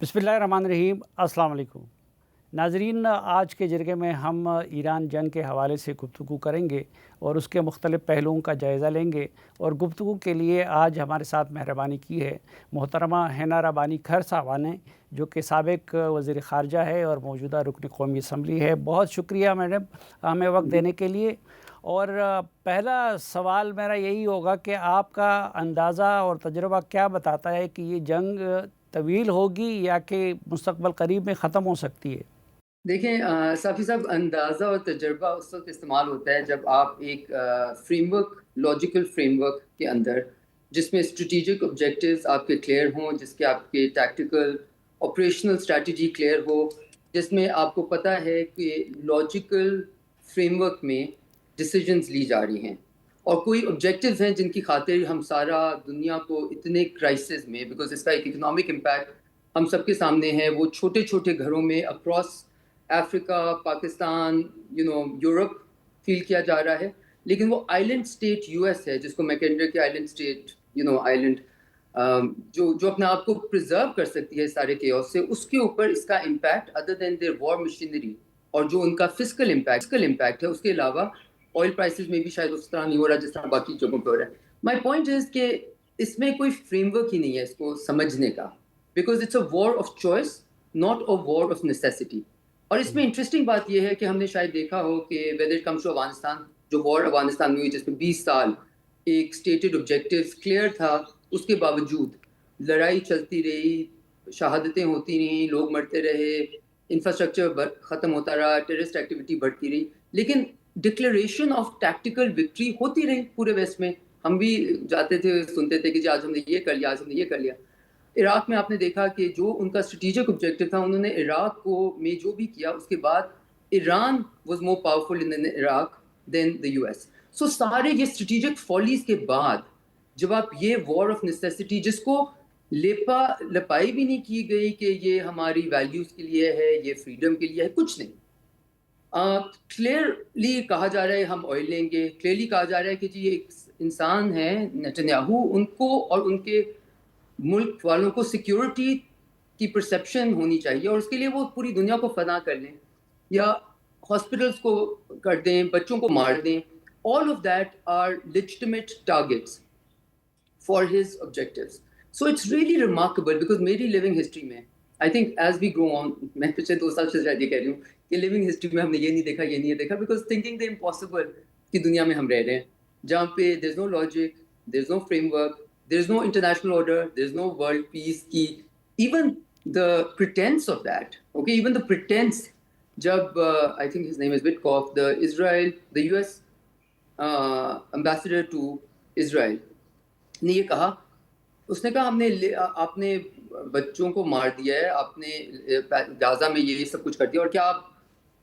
بسم اللہ الرحمن الرحیم۔ السلام علیکم ناظرین، آج کے جرگے میں ہم ایران جنگ کے حوالے سے گفتگو کریں گے اور اس کے مختلف پہلوؤں کا جائزہ لیں گے، اور گفتگو کے لیے آج ہمارے ساتھ مہربانی کی ہے محترمہ حنا ربانی کھر صاحبہ نے، جو کہ سابق وزیر خارجہ ہے اور موجودہ رکن قومی اسمبلی ہے۔ بہت شکریہ میڈم ہمیں وقت دینے کے لیے۔ اور پہلا سوال میرا یہی ہوگا کہ آپ کا اندازہ اور تجربہ کیا بتاتا ہے کہ یہ جنگ طویل ہوگی یا کہ مستقبل قریب میں ختم ہو سکتی ہے؟ دیکھیں صافی صاحب، اندازہ اور تجربہ اس وقت استعمال ہوتا ہے جب آپ ایک frame work, logical frame work کے اندر، جس میں اسٹریٹجک آبجیکٹیوز آپ کے کلیئر ہوں، جس کے آپ کے ٹیکٹیکل آپریشنل اسٹریٹجی کلیئر ہو، جس میں آپ کو پتہ ہے کہ لاجیکل فریم ورک میں ڈیسیجنز لی جا رہی ہیں، اور کوئی آبجیکٹیوز ہیں جن کی خاطر ہم سارا دنیا کو اتنے کرائسس میں، بیکاز اس کا ایک اکنامک امپیکٹ ہم سب کے سامنے ہے، وہ چھوٹے چھوٹے گھروں میں اکراس افریقہ، پاکستان، یورپ فیل کیا جا رہا ہے، لیکن وہ آئلینڈ اسٹیٹ یو ایس ہے، جس کو میں کہہ کہ آئلینڈ اسٹیٹ، آئلینڈ جو اپنے آپ کو پرزرو کر سکتی ہے سارے کیوس سے، اس کے اوپر اس کا impact other than their war machinery اور جو ان کا فسکل امپیکٹ ہے، اس کے علاوہ آئل پرائسز میں بھی شاید اس طرح نہیں ہو رہا جس طرح باقی جگہوں پہ ہو رہا ہے۔ مائی پوائنٹ از کہ اس میں کوئی فریم ورک ہی نہیں ہے اس کو سمجھنے کا، because it's a war of choice, not a war of necessity. اور اس میں انٹرسٹنگ بات یہ ہے کہ ہم نے شاید دیکھا ہو کہ whether it comes to Afghanistan, جو وار افغانستان میں ہوئی جس میں 20 سال ایک اسٹیٹڈ آبجیکٹیو کلیئر تھا، اس کے باوجود لڑائی چلتی رہی، شہادتیں ہوتی رہیں، لوگ مرتے رہے، انفراسٹرکچر ختم ہوتا رہا، ٹیررسٹ ایکٹیویٹی بڑھتی رہی، لیکن ڈکلیریشن آف ٹیکٹیکل وکٹری ہوتی رہی پورے ویسٹ میں۔ ہم بھی جاتے تھے، سنتے تھے کہ جی آج ہم نے یہ کر لیا، آج ہم نے یہ کر لیا۔ عراق میں آپ نے دیکھا کہ جو ان کا اسٹریٹجک آبجیکٹیو تھا، انہوں نے عراق کو میں جو بھی کیا، اس کے بعد Iran was more powerful in Iraq then the U S. So سارے یہ اسٹریٹجک فالیز کے بعد جب آپ یہ وار آف نیسیسٹی، جس کو لپائی بھی نہیں کی گئی کہ یہ ہماری ویلیوز کے لیے ہے، یہ فریڈم کے لیے ہے، کچھ نہیں، کلیئرلی کہا جا رہا ہے ہم آئل لیں گے، کلیئرلی کہا جا رہا ہے کہ جی یہ ایک انسان ہے نتنیاہو، ان کو اور ان کے ملک والوں کو سیکیورٹی کی پرسیپشن ہونی چاہیے، اور اس کے لیے وہ پوری دنیا کو فنا کر لیں یا ہاسپٹلس کو کر دیں، بچوں کو مار دیں۔ all of that are legitimate targets for his objectives. So it's really remarkable because میری living history میں I think as we grow on، میں پچھلے 2 سال سے شاید یہ کہہ رہی ہوں کہ living history میں ہم نے یہ نہیں دیکھا، یہ نہیں دیکھا، because thinking the impossible کی دنیا میں ہم رہ رہے ہیں جہاں پہ there's no logic, there's no framework, there's no international order, there's no world peace کی even the pretense of that, okay, even the pretense جب I think his name is Witkoff, the US ambassador to Israel نے یہ کہا، اس نے کہا آپ نے بچوں کو مار دیا ہے، آپ نے غزہ میں یہ سب کچھ کر دیا، اور کیا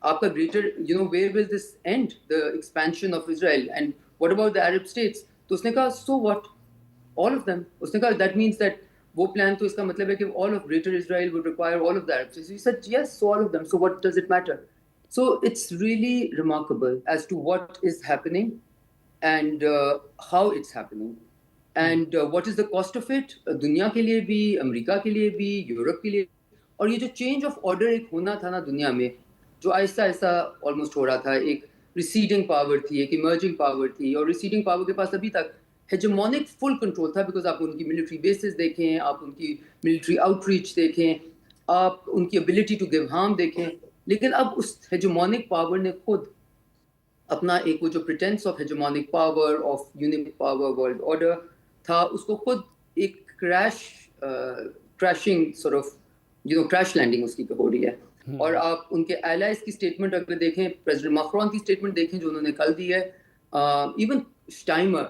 آپ کا greater where will this end the expansion of Israel and what about the Arab states؟ تو اس نے کہا so what, all of them۔ اس نے کہا that means that وہ پلان تو اس کا مطلب ہے کہ all of greater Israel would require all of the Arab states۔ He said yes, so all of them, so what does it matter؟ So it's really remarkable as to what is happening and how it's happening and what is the cost of it، دنیا کے لیے بھی، امریکہ کے لیے بھی، Europe کے لیے۔ اور یہ جو چینج آف آرڈر ایک ہونا تھا نا دنیا میں، جو آہستہ آہستہ آلموسٹ ہو رہا تھا، ایک ریسیڈنگ پاور تھی، ایک ایمرجنگ پاور تھی، اور ریسیڈنگ پاور کے پاس ابھی تک ہیجمونک فل کنٹرول تھا، بیکاز آپ ان کی ملٹری بیسز دیکھیں، آپ ان کی ملٹری آؤٹ ریچ دیکھیں، آپ ان کی ابیلٹی ٹو گیو ہارم دیکھیں، لیکن اب اس ہیجمونک پاور نے خود اپنا ایک وہ جو pretence of hegemonic power, of unique power, world order تھا، اس کو خود ایک crashing sort of crash landing اس کی ہو رہی ہے۔ اور آپ ان کے الائز کی اسٹیٹمنٹ اگر دیکھیں، پریزیڈنٹ ماکرون کی اسٹیٹمنٹ دیکھیں جو انہوں نے کل دی ہے، even اسٹائمر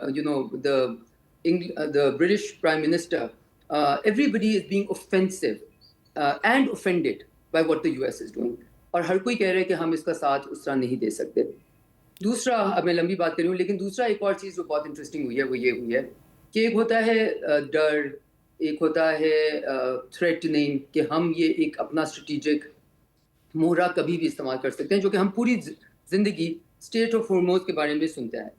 the British Prime Minister, everybody is being offensive and offended by what the US is doing، اور ہر کوئی کہہ رہا ہے کہ ہم اس کا ساتھ اس طرح نہیں دے سکتے۔ دوسرا، اب میں لمبی بات کر رہی ہوں، لیکن دوسرا ایک اور چیز جو بہت انٹرسٹنگ ہوئی ہے وہ یہ ہوئی ہے کہ ایک ہوتا ہے ڈر، ایک ہوتا ہے تھریٹننگ کہ ہم یہ ایک اپنا اسٹریٹجک مہرا کبھی بھی استعمال کر سکتے ہیں، جو کہ ہم پوری زندگی اسٹیٹ آف ہارموز کے بارے میں سنتے ہیں۔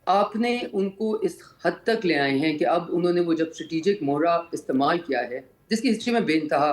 آپ نے ان کو اس حد تک لے آئے ہیں کہ اب انہوں نے وہ جب اسٹریٹجک مہرا استعمال کیا ہے، جس کی ہسٹری میں بے انتہا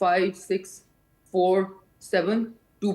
5, 6, 4, 7 to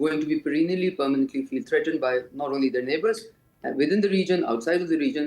going to be perennially, permanently feel threatened by not only their neighbors, within the region, outside of the region,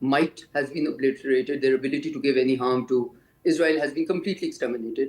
might has been obliterated, their ability to give any harm to Israel has been completely exterminated.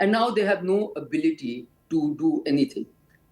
and now they have no ability to do anything.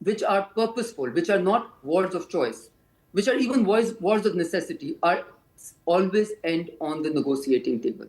which are purposeful, which are not wars of choice, which are even wars of necessity, are always end on the negotiating table.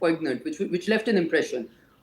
poignant, which left an impression.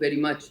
very much,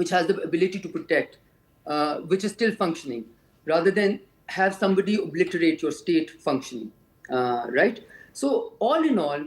which has the ability to protect, which is still functioning, rather than have somebody obliterate your state functioning, right? So all in all,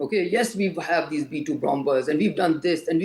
Okay, yes, we have these B2 bombers and we've done this and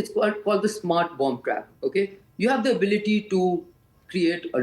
It's called the smart bomb trap. Okay, you have the ability to create a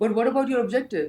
But what about your objective?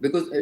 Because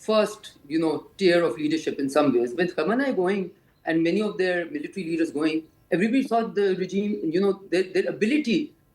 first, tier of leadership in some ways, with Khamenei going and many of their military leaders going, everybody thought the regime, their ability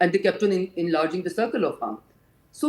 and they kept on enlarging the circle of harm. So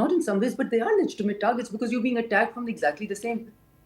not in some ways, but they are legitimate targets because you're being attacked from exactly the same.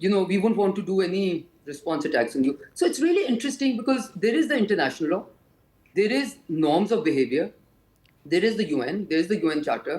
we won't want to do any response attacks on you. So it's really interesting because there is the international law, there is norms of behavior, there is the UN, there is the UN Charter,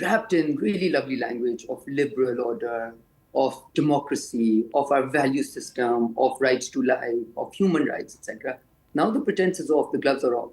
wrapped in really lovely language of liberal order, of democracy, of our value system, of rights to life, of human rights, etc. Now the pretense is off, the gloves are off.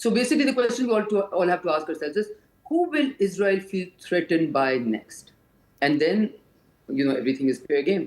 So basically the question we all have to ask ourselves is, who will Israel feel threatened by next? And then, everything is fair game.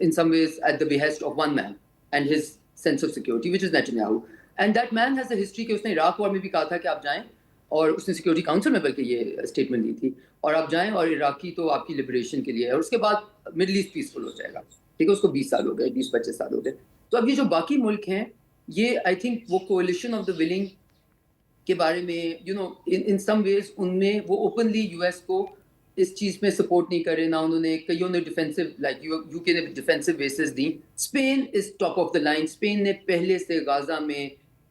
in some ways at the behest of one man. and his sense of security, which is Netanyahu. And that man has a history کہ اس نے عراق وار میں بھی کہا تھا کہ آپ جائیں, اور اس نے سیکورٹی کاؤنسل میں بلکہ یہ اسٹیٹمنٹ دی تھی, اور آپ جائیں اور عراقی تو آپ کی لبریشن کے لیے ہے, اور اس کے بعد مڈل ایسٹ پیسفل ہو جائے گا. ٹھیک ہے, اس کو 20 سال ہو گئے, 20-25 سال ہو گئے. تو اب یہ جو باقی ملک ہیں, یہ آئی تھنک وہ کولیشن آف دا ولنگ کے بارے میں ان سم ویز ان میں وہ اوپنلی یو ایس کو اس چیز میں سپورٹ نہیں کرے, نہ انہوں نے, کئیوں نے ڈیفینسو لائک یو کے نے ڈیفینسو بیسز دیں. Spain is top of the line. Spain نے پہلے سے غازہ میں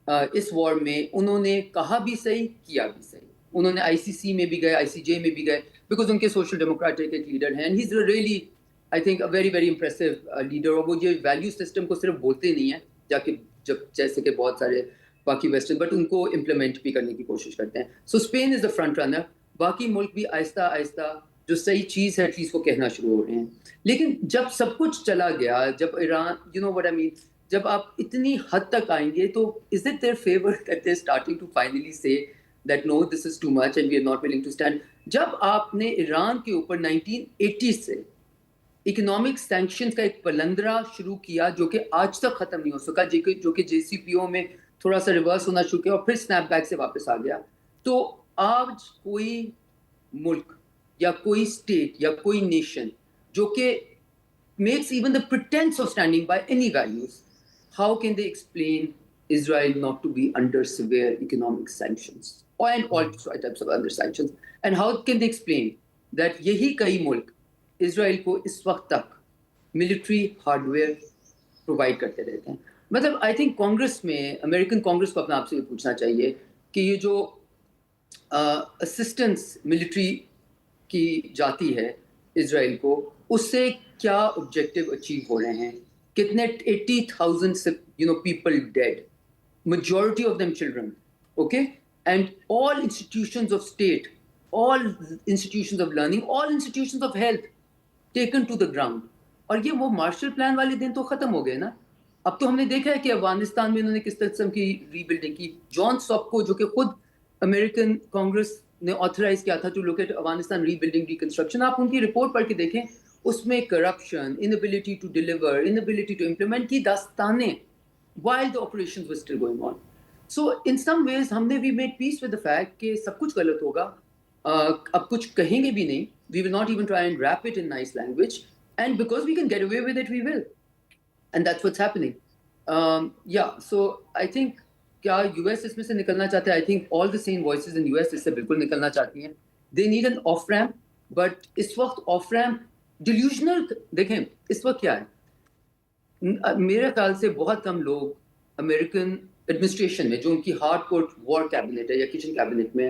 اس وار میں انہوں نے کہا بھی صحیح, کیا بھی صحیح. انہوں نے ICC میں بھی گئے, ICJ میں بھی گئے, بیکاز ان کے سوشل ڈیموکریٹک ایک لیڈر ہیں, and he is really I think a very very impressive leader. اور وہ یہ ویلیو سسٹم کو صرف بولتے نہیں ہیں جا کے, جب جیسے کہ بہت سارے باقی ویسٹرن, بٹ ان کو امپلیمنٹ بھی کرنے کی کوشش کرتے ہیں. So Spain is the front runner. باقی ملک بھی آہستہ آہستہ جو صحیح چیز ہے ایٹ لیسٹ وہ کہنا شروع ہو رہے ہیں. لیکن جب سب کچھ چلا گیا, جب Iran, you know what I mean, جب آپ اتنی حد تک آئیں گے تو is it their favour that they starting to finally say that no this is too much and we are not willing to stand. جب آپ نے ایران کے اوپر 1980 سے اکنامک سینکشنز کا ایک پلندرا شروع کیا جو کہ آج تک ختم نہیں ہو سکا, جو کہ JCPO میں تھوڑا سا ریورس ہونا شروع کیا اور پھر اسنیپ بیک سے واپس آ گیا, تو آج کوئی ملک یا کوئی اسٹیٹ یا کوئی نیشن جو کہ makes even the pretense of standing by any values, how can they explain Israel not to be under severe economic sanctions and all types of other sanctions, and how can they explain that یہی کئی ملک اسرائیل کو اس وقت تک military hard where provide کرتے رہتے ہیں. مطلب I think Congress میں, امریکن کانگریس کو اپنا آپ سے یہ پوچھنا چاہیے کہ یہ جو اسسٹنس ملٹری کی جاتی ہے اسرائیل کو, اس سے کیا آبجیکٹیو اچیو ہو رہے ہیں, کتنے 80,000 people did, majority of them children, okay, and all institutions of state, all institutions of learning, all institutions of health taken to the ground. اور یہ وہ مارشل پلان والے دن تو ختم ہو گئے نا. اب تو ہم نے دیکھا ہے کہ افغانستان میں انہوں نے کس قسم کی ری بلڈنگ کی. جان ساپکو جو کہ خود امریکن کانگریس نے آتھرائز کیا تھا to look at Afghanistan rebuilding reconstruction, آپ ان کی رپورٹ پڑھ کے دیکھیں, اس میں corruption, inability to deliver, inability to implement کی داستانیں while the operations were still going on. So in some ways ہم نے we made peace with the fact کہ سب کچھ غلط ہوگا, اب کچھ کہیں گے بھی نہیں, we will not even try and wrap it in nice language, and because we can get away with it we will, and that's what's happening. Yeah, so I think کیا US اس میں سے نکلنا چاہتے ہیں, I think all the sane voices in US اس سے بالکل نکلنا چاہتی ہیں. They need an off ramp, but اس وقت off ramp ڈیلیوژنل, دیکھیں اس وقت کیا ہے, میرے خیال سے بہت کم لوگ امریکن ایڈمنسٹریشن میں جو ان کی ہارڈ کور وار کیبنٹ ہے یا کچن کیبنٹ میں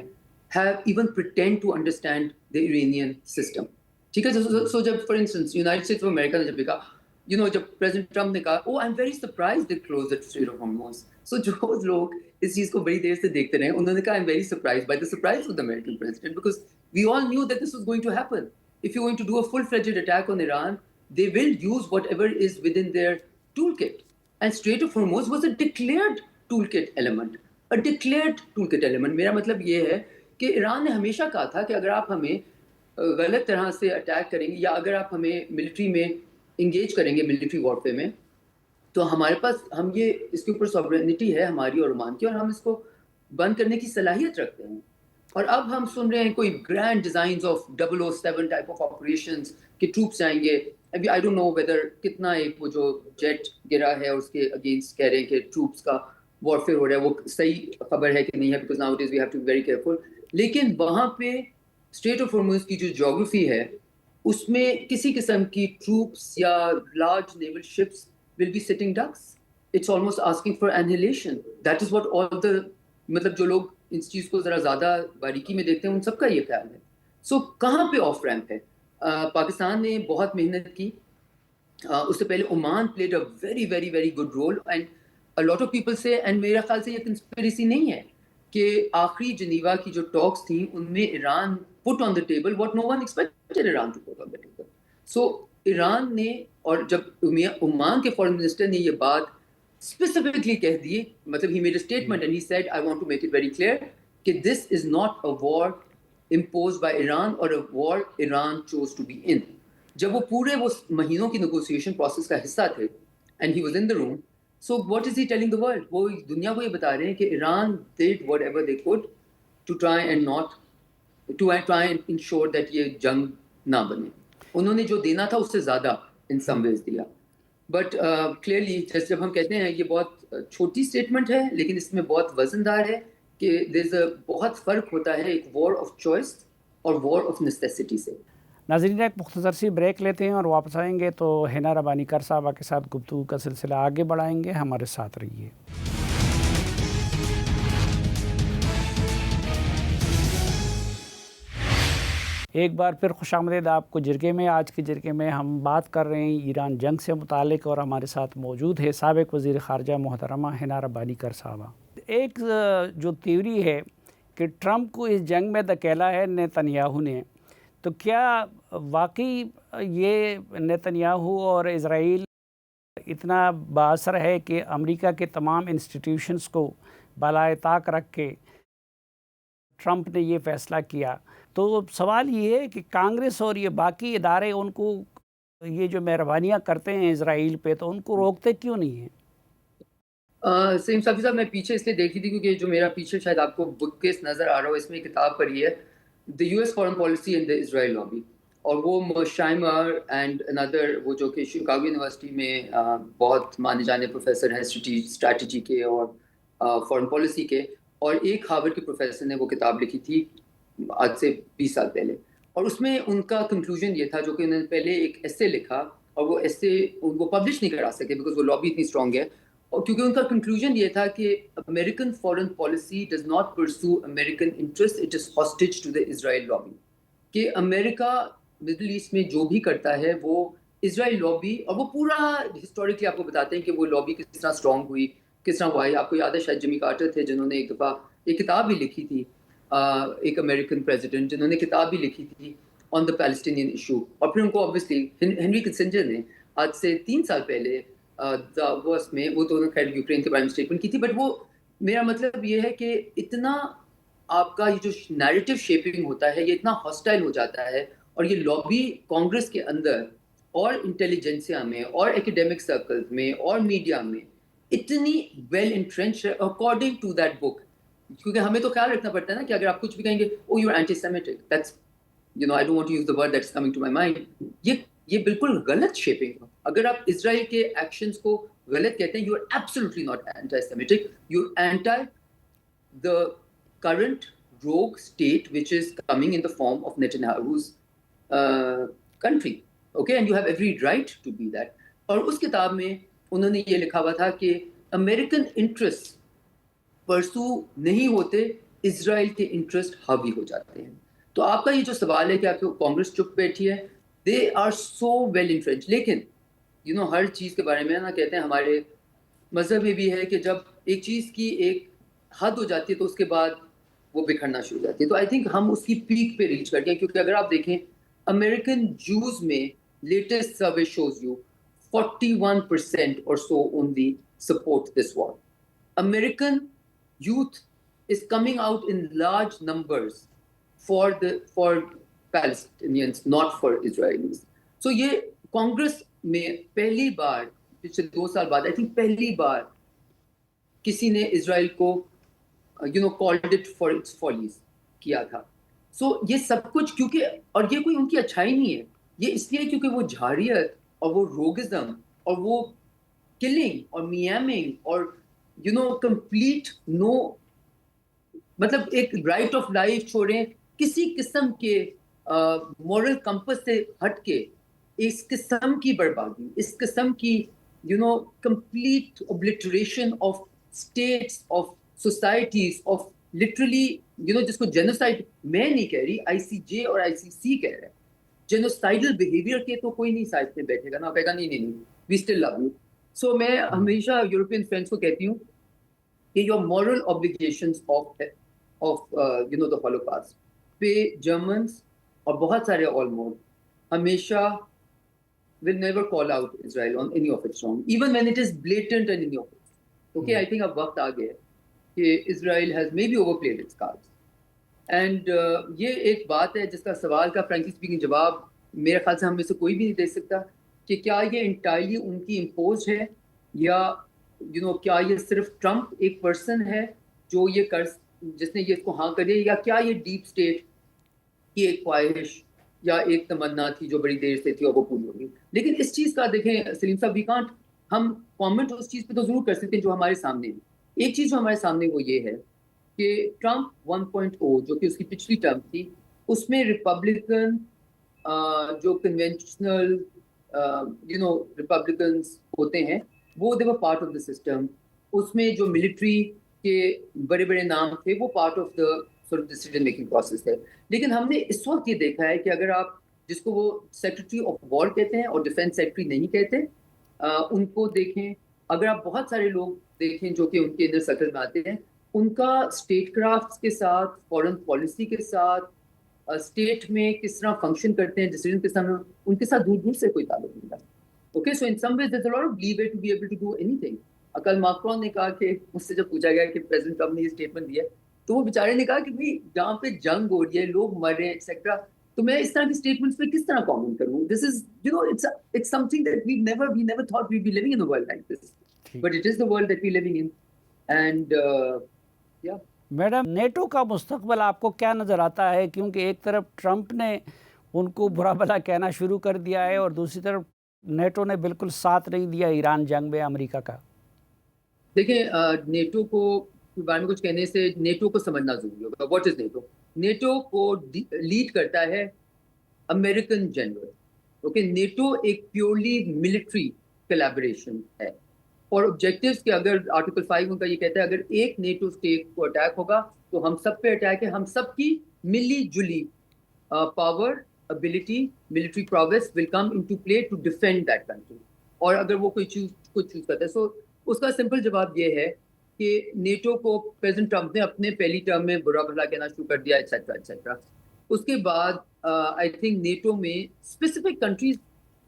have even pretend to understand the Iranian system. ٹھیک ہے, سو جب for instance United States of America نے جب کہا, جب پریزیڈنٹ ٹرمپ نے کہا oh I am very surprised they closed strait of Hormuz, so جو لوگ اس چیز کو بڑی دیر سے دیکھتے رہے انہوں نے کہا I am very surprised by the surprise of the American president, because we all knew that this was going to happen. If you're going to do a full-fledged attack on Iran, they will use whatever is within their toolkit. And Strait of Hormuz was a declared toolkit element. A declared toolkit element. میرا مطلب یہ ہے کہ ایران نے ہمیشہ کہا تھا کہ اگر آپ ہمیں غلط طرح سے اٹیک کریں گے یا اگر آپ ہمیں ملٹری میں انگیج کریں گے ملٹری وارفیئر میں, تو ہمارے پاس ہم یہ اس کے اوپر سوورینٹی ہے ہماری اور عمان کی, اور ہم اس کو بند کرنے کی صلاحیت رکھتے ہیں. اور اب ہم سن رہے ہیں کوئی grand designs of 007 type of operations کہ ٹروپس جائیں گے. ابھی آئی ڈونٹ نو ویدر کتنا ایک وہ جو جیٹ گرا ہے اس کے اگینسٹ کہہ رہے ہیں کہ ٹروپس کا وارفیئر ہو رہا ہے, وہ صحیح خبر ہے کہ نہیں ہے, because now it is we have to be very careful. لیکن وہاں پہ اسٹریٹ آف ہارموز کی جو جیوگرافی ہے اس میں کسی قسم کی ٹروپس یا large naval ships will be sitting ducks. It's almost asking for annihilation. That is what all the, مطلب جو لوگ اس چیز کو ذرا زیادہ باریکی میں دیکھتے ہیں ان سب کا یہ خیال ہے. سو کہاں پہ آف ریمپ ہے؟ پاکستان نے بہت محنت کی, اس سے پہلے Oman played a very very very good role, and a lot of people say, and میرا خیال سے یہ کنسپیریسی نہیں ہے کہ آخری جنیوا کی جو ٹاکس تھیں ان میں Iran put on the table what no one expected Iran to put on the table. So Iran نے, اور جب عمان کے فارن منسٹر نے یہ بات specifically کہہ دیے, مطلب he made a statement and he said I want to make it very clear کہ this is not a war imposed by Iran or a war Iran chose to be in. جب وہ پورے وہ مہینوں کی نیگوسیشن پروسیس کا حصہ تھے and he was in the room, So what is he telling the world? وہ دنیا کو یہ بتا رہے ہیں کہ Iran did whatever they could to try and ensure that یہ جنگ نہ بنے. انہوں نے جو دینا تھا اس سے زیادہ in some ways دیا. بٹ کلیئرلی جیسے جب ہم کہتے ہیں یہ بہت چھوٹی اسٹیٹمنٹ ہے لیکن اس میں بہت وزن دار ہے کہ بہت فرق ہوتا ہے ایک وار آف چوائس اور وار آف نیسیسٹی سے. ناظرین ایک مختصر سی بریک لیتے ہیں اور واپس آئیں گے تو حنا ربانی کر صاحبہ کے ساتھ گفتگو کا سلسلہ آگے بڑھائیں گے. ہمارے ساتھ رہیے. ایک بار پھر خوش آمدید آپ کو جرگے میں. آج کے جرگے میں ہم بات کر رہے ہیں ایران جنگ سے متعلق اور ہمارے ساتھ موجود ہے سابق وزیر خارجہ محترمہ حنا ربانی کر صاحبہ. ایک جو تیوری ہے کہ ٹرمپ کو اس جنگ میں دھکیلا ہے نیتن نے، تو کیا واقعی یہ نیتن اور اسرائیل اتنا بااثر ہے کہ امریکہ کے تمام انسٹیٹیوشنز کو بالائے طاق رکھ کے ٹرمپ نے یہ فیصلہ کیا؟ تو سوال یہ ہے کہ کانگریس اور یہ باقی ادارے ان کو یہ جو مہربانیاں کرتے ہیں اسرائیل پہ تو ان کو روکتے کیوں نہیں ہیں؟ سیم صافی صاحب میں پیچھے اس لیے دیکھی تھی کیونکہ جو میرا پیچھے شاید آپ کو بک کیس نظر آ رہا ہو اس میں کتاب پڑھی ہے the U S foreign policy and the Israel lobby, اور وہ شائمر اینڈ اندر وہ جو کہ شکاگو یونیورسٹی میں بہت مانے جانے پروفیسر ہیں اسٹریٹجی کے اور فارن پالیسی کے، اور ایک ہارورڈ کے پروفیسر نے وہ کتاب لکھی تھی آج سے 20 سال پہلے، اور اس میں ان کا کنکلوژن یہ تھا جو کہ انہوں نے پہلے ایک ایسے لکھا اور وہ ایسے وہ پبلش نہیں کرا سکے بیکاز وہ لابی اتنی اسٹرانگ ہے، اور کیونکہ ان کا کنکلوژن یہ تھا کہ American foreign policy does not pursue American interest, it is hostage to the Israel lobby, کہ امریکہ مڈل ایسٹ میں جو بھی کرتا ہے وہ اسرائیل لابی، اور وہ پورا ہسٹوریکلی آپ کو بتاتے ہیں کہ وہ لابی کس طرح اسٹرانگ ہوئی، کس طرح وہ آئی. آپ کو یاد ہے شاید جمی کارٹر تھے جنہوں نے ایک دفعہ ایک کتاب بھی لکھی تھی، ایک امریکن پریزیڈنٹ جنہوں نے کتاب بھی لکھی تھی آن دا پیلسٹینین ایشو، اور پھر ان کو آبویسلی ہنری کسنجر نے آج سے 3 سال پہلے داووس میں، وہ تو خیر یوکرین کے بارے میں اسٹیٹمنٹ کی تھی، بٹ وہ میرا مطلب یہ ہے کہ اتنا آپ کا یہ جو نیریٹو شیپنگ ہوتا ہے یہ اتنا ہاسٹائل ہو جاتا ہے، اور یہ لابی کانگریس کے اندر اور انٹیلیجنسیا میں اور ایکیڈیمک سرکلز میں اور میڈیا میں اتنی ویل انٹرینچ ہے اکارڈنگ ٹو دیٹ بک. کیونکہ ہمیں تو خیال رکھنا پڑتا ہے نا کہ اگر آپ کچھ بھی کہیں گے oh you are anti semitic, that's you know I don't want to use the word that's coming to my mind, یہ بالکل غلط شیپنگ ہے. اگر آپ اسرائیل کے ایکشنز کو غلط کہتے ہیں، you are absolutely not anti semitic, you are anti the current rogue state which is coming in the form of Netanyahu's country, okay, and you have every right to be that. اور اس کتاب میں انہوں نے یہ لکھا ہوا تھا کہ امریکن انٹرسٹ پرسو نہیں ہوتے، اسرائیل کے انٹرسٹ حاوی ہو جاتے ہیں. تو آپ کا یہ جو سوال ہے کہ آپ کو کانگریس چپ بیٹھی ہے، دے آر سو ویل انٹرینچ، لیکن یو نو ہر چیز کے بارے میں نا کہتے ہیں ہمارے مذہب میں بھی ہے کہ جب ایک چیز کی ایک حد ہو جاتی ہے تو اس کے بعد وہ بکھرنا شروع ہو جاتی ہے. تو آئی تھنک ہم اس کی پیک پہ ریچ کر گئے، کیونکہ اگر آپ دیکھیں امریکن جوز میں latest survey shows you 41% or so only support this war. American youth is coming out in large numbers for Palestinians, not for Israelis. So یہ کانگریس میں پہلی بار پچھلے 2 سال بعد آئی تھنک پہلی بار کسی نے اسرائیل کو called it for its follies کیا تھا. سو یہ سب کچھ کیونکہ، اور یہ کوئی ان کی اچھائی نہیں ہے، یہ اس لیے کیونکہ وہ جھاریت اور وہ روگزم اور وہ کلنگ اور میامنگ اور کمپلیٹ نو مطلب ایک رائٹ آف لائف چھوڑیں، کسی قسم کے مورل کمپس سے ہٹ کے اس قسم کی بربادی، اس قسم کی complete obliteration of states, of societies, of literally جس کو جینوسائڈ میں نہیں کہہ رہی، آئی سی جے اور آئی سی سی کہہ رہے ہیں. جینوسائڈل بیہیویئر کے تو کوئی نہیں سائڈ میں بیٹھے گا نا، کہے گا نہیں وی اسٹل لو یو. سو میں ہمیشہ یورپین فرینڈس کو کہتی ہوں کہ your moral obligations of the Holocaust پہ جرمنس اور بہت سارے آلموسٹ ہمیشہ will never call out Israel on any of its wrong, even when it is blatant and in your face. Okay, I think اب وقت آ گیا کہ Israel has maybe overplayed its cards. And یہ ایک بات ہے جس کا سوال کا frankly speaking جواب میرے خیال سے ہم میں سے کوئی بھی نہیں دے سکتا کہ کیا یہ entirely ان کی imposed ہے یا کیا یہ صرف ٹرمپ ایک پرسن ہے جو یہ جس نے یہ اس کو ہاں کر دیا، یا کیا یہ ڈیپ اسٹیٹ کی ایک خواہش یا ایک تمنا تھی جو بڑی دیر سے تھی اور وہ پوری ہوگی. لیکن اس چیز کا دیکھیں سلیم صاحب، وی کانٹ، ہم کامنٹ اس چیز پہ تو ضرور کر سکتے ہیں جو ہمارے سامنے ہے. ایک چیز جو ہمارے سامنے وہ یہ ہے کہ ٹرمپ 1.0 جو کہ اس کی پچھلی ٹرم تھی، اس میں ریپبلکن جو کنونشنل ریپبلکنس ہوتے ہیں وہ دے were part of the system. اس میں جو ملٹری کے بڑے بڑے نام تھے وہ part of the sort decision making process ہے. لیکن ہم نے اس وقت یہ دیکھا ہے کہ اگر آپ جس کو وہ سیکرٹری آف وار کہتے ہیں اور ڈیفینس سیکرٹری نہیں کہتے ان کو دیکھیں، اگر آپ بہت سارے لوگ دیکھیں جو کہ ان کے انر سرکل میں آتے ہیں، ان کا اسٹیٹ کرافٹس کے ساتھ، فورن پالیسی کے ساتھ، اسٹیٹ میں کس طرح فنکشن کرتے ہیں، ڈیسیجن کس طرح، ان کے ساتھ دور دور سے کوئی تعلق نہیں رہا. Okay, so in some ways there is a lot of leeway to be able to do اینی تھنگ. کل ماکرون نے کہا کہ مجھ سے جب پوچھا گیا کہ پریزیڈنٹ ٹرمپ نے یہ اسٹیٹمنٹ دیا تو وہ بیچارے نے کہا کہ بھائی جہاں پہ جنگ ہو رہی ہے، لوگ مر رہے ہیں ایٹسیٹرا، تو میں اس طرح کی اسٹیٹمنٹس پہ کس طرح کامنٹ کروں؟ This is it's something that we never thought we'd be living in a world like this, but it is the world that we living in. And یا میڈم، نیٹو کا مستقبل آپ کو کیا نظر آتا ہے؟ کیونکہ ایک طرف ٹرمپ نے ان کو برا بھلا کہنا شروع کر دیا ہے اور دوسری طرف نیٹو نے بالکل ساتھ نہیں دیا ایران جنگ میں امریکہ کا. دیکھیں، نیٹو کو بارے میں کچھ کہنے سے نیٹو کو سمجھنا ضروری ہوگا. What is NATO? نیٹو کو لیڈ کرتا ہے امریکن جنرل. اوکے، نیٹو ایک پیورلی ملٹری کولیبوریشن ہے اور آبجیکٹیوز کے اگر آرٹیکل 5 ان کا یہ کہتا ہے اگر ایک نیٹو اسٹیٹ کو اٹیک ہوگا تو ہم سب پہ اٹیک ہے، ہم سب کی ملی جلی power, ability, military progress will come into play to defend that country. اور اگر وہ کوئی چیز کرتا ہے، سو اس کا سمپل جواب یہ ہے کہ نیٹو کو پریزیڈنٹ ٹرمپ نے اپنے پہلی ٹرم میں برا بھلا کہنا شروع کر دیا ایٹسیٹرا ایٹسیٹرا. اس کے بعد آئی تھنک نیٹو میں اسپیسیفک کنٹریز،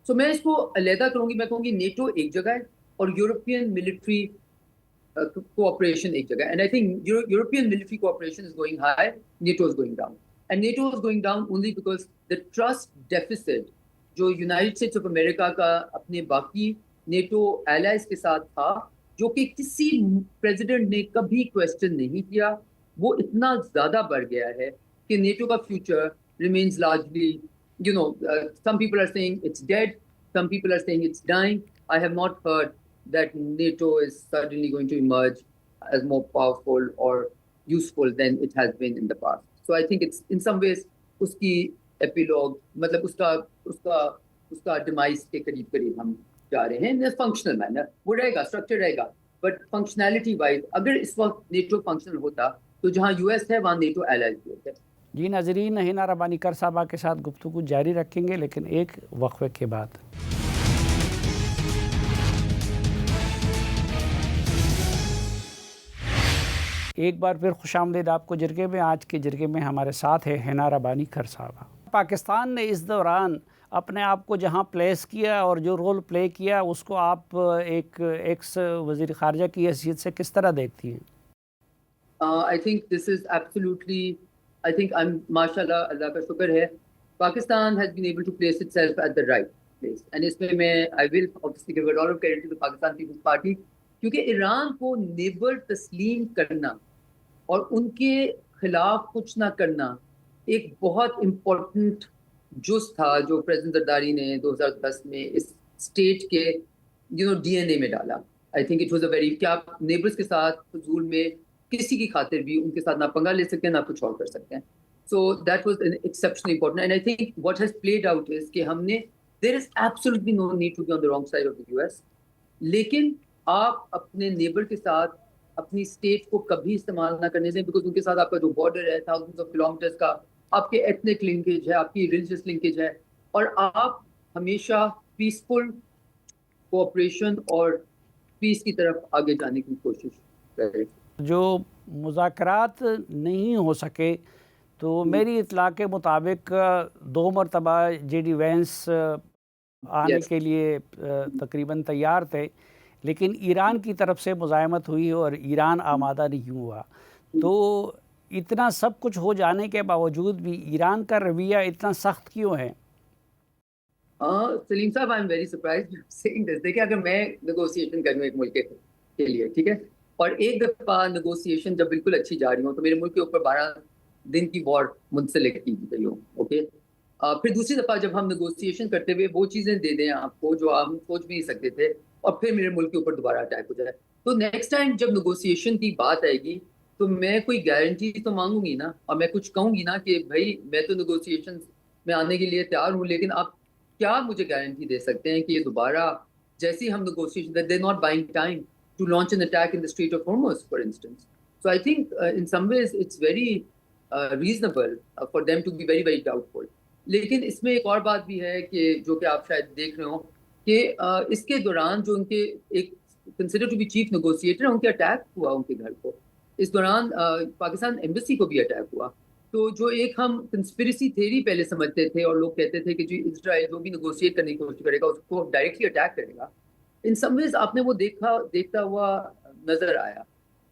سو میں اس کو علیحدہ کروں گی، میں کہوں گی نیٹو ایک جگہ ہے اور یورپین ملٹری کوآپریشن ایک جگہ. And I think European military cooperation is going high, NATO is going down. And NATO is going down only because the trust deficit جو یونائٹڈ اسٹیٹس آف امریکہ کا اپنے باقی نیٹو ایلائز کے ساتھ تھا، جو کہ کسی پریزیڈنٹ نے کبھی کویسچن نہیں کیا، وہ اتنا زیادہ بڑھ گیا ہے کہ نیٹو کا future remains largely, some people are saying it's dead, some people are saying it's dying. I have not heard that NATO is suddenly going to emerge as more powerful or useful than it has been in the past. So I think it's in some ways اس کی ایپیلوگ، مطلب اس کا demise کے قریب ہم جا رہے ہیں. Functional manner وہ رہے گا، اسٹرکچر رہے گا، بٹ فنکشنالٹی وائز اگر اس وقت نیٹو فنکشنل ہوتا تو جہاں یو ایس ہے وہاں نیٹو الائز بھی ہوتے. جی ناظرین، حنا ربانی کر صاحبہ کے ساتھ گفتگو جاری رکھیں گے لیکن ایک وقفے کے بعد. ایک بار پھر خوش آمدید آپ کو جرگے میں. آج کے جرگے میں ہمارے ساتھ ہے حنا ربانی کر صاحبہ. پاکستان نے اس دوران اپنے آپ کو جہاں پلیس کیا اور جو رول پلے کیا اس کو آپ ایک ایکس وزیر خارجہ کی حیثیت سے کس طرح دیکھتی ہیں؟ I think this is absolutely, I think ماشاء اللہ، اللہ کا شکر ہے، Pakistan has been able to place itself at the right place. And اس میں I will obviously give a lot of credit to the Pakistan People's Party، کیونکہ ایران کو neighbour تسلیم کرنا اور ان کے خلاف کچھ نہ کرنا ایک بہت امپورٹنٹ جز تھا جو پریزیڈنٹ زرداری نے 2010 میں اس اسٹیٹ کے ڈی این اے میں ڈالا. I think it was a very, کیا نیبرس کے ساتھ فضول میں کسی کی خاطر بھی ان کے ساتھ نہ پنگا لے سکتے ہیں نہ کچھ اور کر سکتے ہیں. So that was exceptionally important. And I think what has played out is کہ ہم نے، there is absolutely no need to be on the wrong side of the U S, لیکن آپ اپنے نیبر کے ساتھ اپنی اسٹیٹ کو کبھی استعمال نہ کرنے دیں، بیکاز ان کے ساتھ آپ کا جو بارڈر ہے تھاؤزنڈس آف کلومیٹرز کا، آپ کے ایتھنک لنکیج ہے، آپ کی ریلیجیس لنکیج ہے، اور آپ ہمیشہ پیسفل کوآپریشن اور پیس کی طرف آگے جانے کی کوشش کریں. جو مذاکرات نہیں ہو سکے تو میری اطلاع کے مطابق 2 مرتبہ جے ڈی وینس آنے کے لیے تقریباً تیار تھے، لیکن ایران کی طرف سے مزاحمت ہوئی اور ایران آمادہ نہیں ہوا. تو اتنا سب کچھ ہو جانے کے باوجود بھی ایران کا رویہ اتنا سخت کیوں ہے؟ سلیم صاحب، I am very surprised seeing this. دیکھیں، اگر میں نیگوسیشن کروں ایک ملک کے کے لیے, ٹھیک ہے. اور ایک دفعہ نیگوسیشن جب بالکل اچھی جا رہی ہوں تو میرے ملک کے اوپر 12 دن کی وار منسلک کی گئی ہو, اوکے. پھر دوسری دفعہ جب ہم نیگوسیشن کرتے ہوئے وہ چیزیں دے دیں آپ کو جو ہم سوچ بھی نہیں سکتے تھے, اور پھر میرے ملک کے اوپر دوبارہ اٹیک ہو جائے, تو نیکسٹ ٹائم جب نیگوسیشن کی بات آئے گی تو میں کوئی گارنٹی تو مانگوں گی نا, اور میں کچھ کہوں گی نا کہ بھائی میں تو نیگوسیشن میں آنے کے لیے تیار ہوں, لیکن آپ کیا مجھے گارنٹی دے سکتے ہیں کہ یہ دوبارہ جیسے ہم negotiation they not buying time to launch an attack in the Strait of Hormuz, for instance. So I think in some ways it's very reasonable for them to be very very doubtful. لیکن اس میں ایک اور بات بھی ہے کہ جو کہ آپ شاید دیکھ رہے ہوں کہ اس کے دوران جو ان کے ایک کنسیڈر ٹو بی چیف نیگوسیٹر ان کے اٹیک ہوا ان کے گھر کو, اس دوران پاکستان ایمبیسی کو بھی اٹیک ہوا. تو جو ایک ہم کنسپریسی تھیوری پہلے سمجھتے تھے اور لوگ کہتے تھے کہ جو اسرائیل جو بھی نیگوشیٹ کرنے کی کوشش کرے گا اس کو ڈائریکٹلی اٹیک کرے گا, ان سم ویز آپ نے وہ دیکھتا ہوا نظر آیا.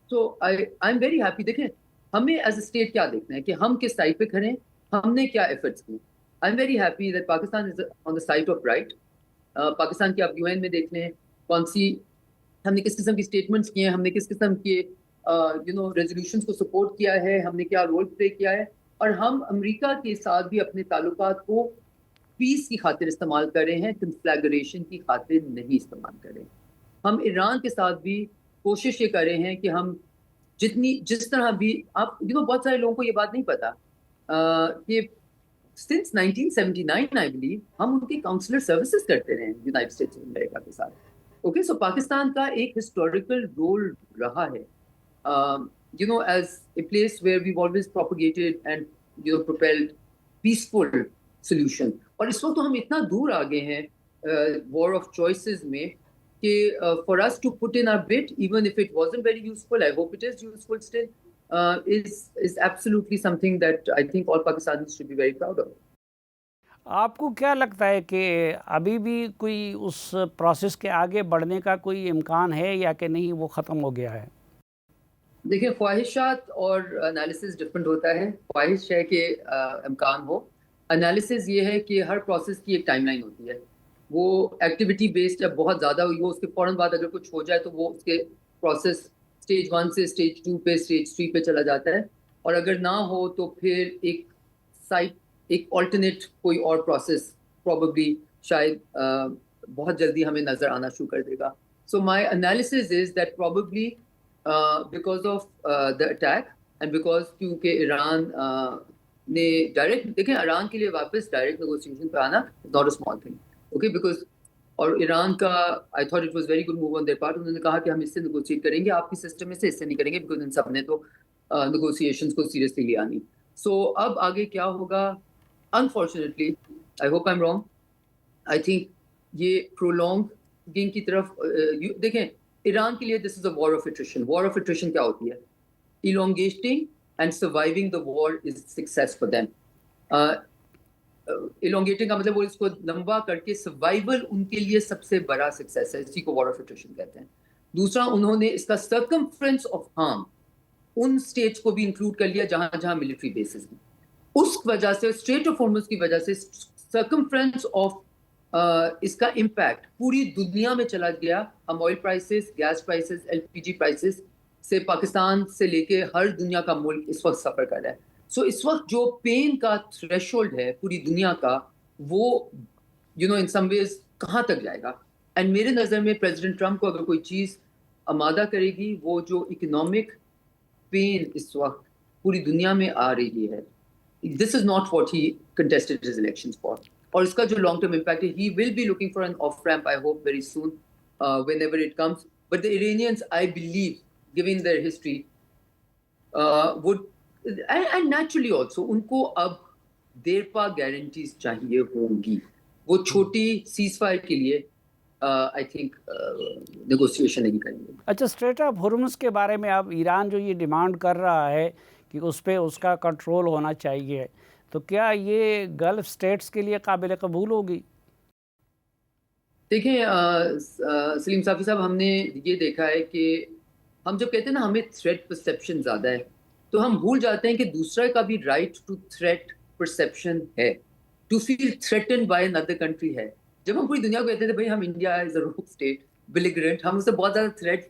تو آئی ایم ویری ہیپی. دیکھیں ہمیں ایز اے اسٹیٹ کیا دیکھنا ہے کہ ہم کس سائڈ پہ کھڑے ہیں, ہم نے کیا ایفرٹس کی. آئی am very happy that Pakistan is on the side of right. Pakistan کی آپ یو این میں دیکھ لیں کون سی ہم نے کس قسم کی اسٹیٹمنٹس کیے ہیں, ہم نے کس قسم کے ریزولوشنس کو سپورٹ کیا ہے, ہم نے کیا رول پلے کیا ہے, اور ہم امریکہ کے ساتھ بھی اپنے تعلقات کو پیس کی خاطر استعمال کر رہے ہیں, کنفلیگریشن کی خاطر نہیں استعمال کر رہے. ہم ایران کے ساتھ بھی کوشش یہ کر رہے ہیں کہ ہم جس طرح بھی آپ بہت سارے لوگوں کو یہ بات نہیں پتا کہ since 1979 I believe ہم ان کی کاؤنسلر سروسز کرتے رہے ہیں یونائٹڈ اسٹیٹس آف امریکہ کے ساتھ. اوکے, سو پاکستان کا ایک ہسٹوریکل رول رہا ہے as a place where we've always propagated and propelled peaceful solution. اور اس وقت تو ہم اتنا دور آ گئے ہیں war of choices میں کہ for us to put in our bit, even if it wasn't very useful, I hope it is useful still, is absolutely something that I think all Pakistanis should be very proud of. آپ کو کیا لگتا ہے کہ ابھی بھی کوئی اس process کے آگے بڑھنے کا کوئی امکان ہے یا کہ نہیں وہ ختم ہو گیا ہے؟ دیکھیں خواہشات اور انالیسس ڈفرینٹ ہوتا ہے. خواہش ہے کہ امکان ہو, انالیسس یہ ہے کہ ہر پروسیس کی ایک ٹائم لائن ہوتی ہے. وہ ایکٹیویٹی بیسڈ جب بہت زیادہ ہوئی ہو اس کے فوراً بعد اگر کچھ ہو جائے تو وہ اس کے پروسیس اسٹیج 1 سے اسٹیج 2 پہ اسٹیج 3 پہ چلا جاتا ہے, اور اگر نہ ہو تو پھر ایک آلٹرنیٹ کوئی اور پروسیس پروبیبلی شاید بہت جلدی ہمیں نظر آنا شروع کر دے گا. So my analysis is that probably because of the attack and because کیونکہ ایران نے ڈائریکٹ دیکھیں ایران کے لیے واپس ڈائریکٹ نیگوسیشن پہ آنا not a small thing, okay, because اور ایران کا I thought it was very good move on their part. انہوں نے کہا کہ ہم اس سے نیگوشیٹ کریں گے, آپ کی سسٹم میں سے اس سے نہیں کریں گے, because ان سب نے تو نیگوسیشنس کو سیریسلی لیا نہیں. سو اب آگے کیا ہوگا, unfortunately I hope I'm wrong, I think یہ prolonging کی طرف دیکھیں ایران کے لیے this is a war of attrition. War of attrition کیا ہوتی ہے, elongating and surviving the war is success for them. elongating کا مطلب وہ اس کو لمبا کر کے survival ان کے لیے سب سے بڑا success ہے, اسی کو war of attrition کہتے ہیں. دوسرا انہوں نے اس کا circumference of harm in states کو بھی انکلوڈ کر لیا جہاں جہاں ملٹری بیسز ہیں. اس وجہ سے اسٹریٹ آف ہارمز کی وجہ سے circumference of اس کا امپیکٹ پوری دنیا میں چلا گیا. ہم oil prices, gas prices, LPG prices سے پاکستان سے لے کے ہر دنیا کا ملک اس وقت سفر کر رہا ہے. سو اس وقت جو پین کا تھریشولڈ ہے پوری دنیا کا وہ ان سم ویز کہاں تک جائے گا. اینڈ میرے نظر میں پریزیڈنٹ ٹرمپ کو اگر کوئی چیز آمادہ کرے گی وہ جو اکنامک پین اس وقت پوری دنیا میں آ رہی ہے, this is not what he contested his elections for. اور اس کا جو لانگ ٹرم امپیکٹ ہے he will be looking for an off ramp I hope very soon whenever it comes. But the Iranians I believe given their history would and naturally also ان کو اب دیر پا guarantees چاہیے ہوں گی. وہ چھوٹی cease fire کے لیے I think نیگوسیشن نہیں کریں گے. اچھا, اسٹریٹ آف ہارمز کے بارے میں اب ایران جو یہ ڈیمانڈ کر رہا ہے کہ اس پہ اس کا کنٹرول ہونا چاہیے, تو کیا یہ گلف اسٹیٹس کے لیے قابل قبول ہوگی؟ دیکھیں سلیم صافی صاحب, ہم نے یہ دیکھا ہے کہ ہم جب کہتے ہیں نا ہمیں تھریٹ پرسیپشن زیادہ ہے تو ہم بھول جاتے ہیں کہ دوسرے کا بھی رائٹ ٹو تھریٹ پرسیپشن ہے, to feel threatened by another country ہے. جب ہم پوری دنیا کو کہتے تھے بھائی ہم انڈیا از اے روک اسٹیٹ بلیگرنٹ, ہم اس سے بہت زیادہ threat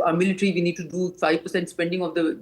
our military, we need to do 5% spending of the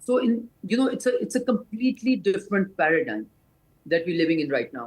So it's a completely different paradigm that we're living in right now.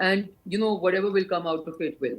And whatever will come out of it will.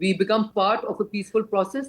we become part of a peaceful process,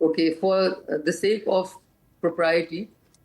Okay, for the sake of propriety,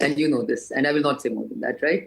and you know this, and I will not say more than that, right?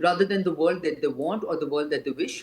rather than the world that they want or the world that they wish,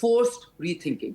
forced rethinking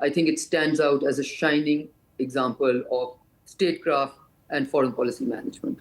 I think it stands out as a shining example of statecraft and foreign policy management.